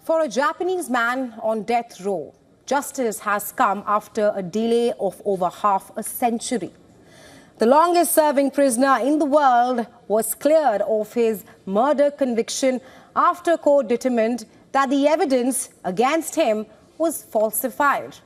For a Japanese man on death row, justice has come after a delay of over half a century. The longest-serving prisoner in the world was cleared of his murder conviction after court determined that the evidence against him was falsified.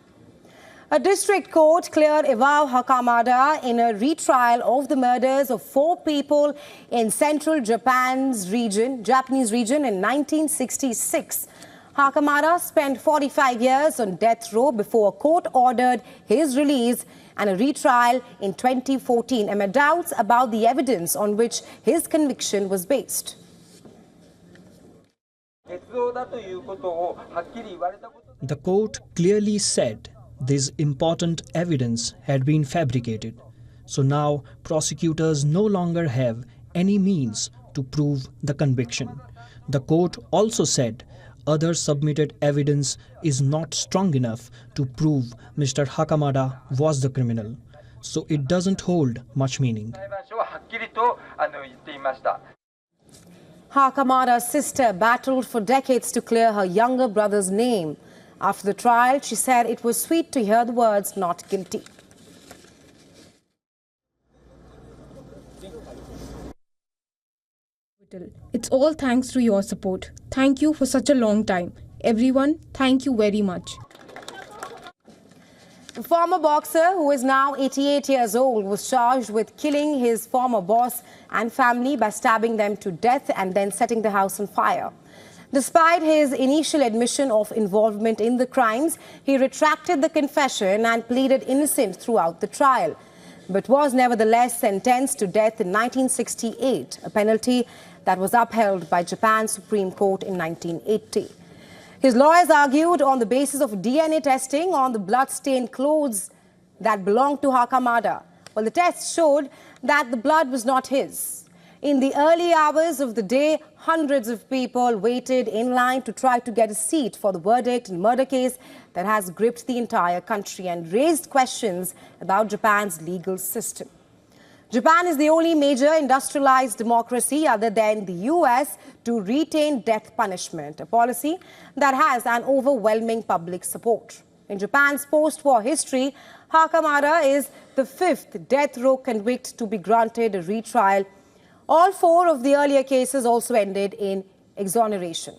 A district court cleared Iwao Hakamada in a retrial of the murders of 4 people in central Japanese region in 1966. Hakamada spent 45 years on death row before a court ordered his release and a retrial in 2014 amid doubts about the evidence on which his conviction was based. The court clearly said this important evidence had been fabricated. So now prosecutors no longer have any means to prove the conviction. The court also said other submitted evidence is not strong enough to prove Mr. Hakamada was the criminal. So it doesn't hold much meaning. Hakamada's sister battled for decades to clear her younger brother's name. After the trial, she said it was sweet to hear the words "not guilty." It's all thanks to your support. Thank you for such a long time. Everyone, thank you very much. The former boxer, who is now 88 years old, was charged with killing his former boss and family by stabbing them to death and then setting the house on fire. Despite his initial admission of involvement in the crimes, he retracted the confession and pleaded innocent throughout the trial, but was nevertheless sentenced to death in 1968, a penalty that was upheld by Japan's Supreme Court in 1980. His lawyers argued on the basis of DNA testing on the blood-stained clothes that belonged to Hakamada. Well, the tests showed that the blood was not his. In the early hours of the day, hundreds of people waited in line to try to get a seat for the verdict in a murder case that has gripped the entire country and raised questions about Japan's legal system. Japan is the only major industrialized democracy other than the US to retain death punishment, a policy that has an overwhelming public support. In Japan's post-war history, Hakamada is the 5th death row convict to be granted a retrial. All 4 of the earlier cases also ended in exoneration.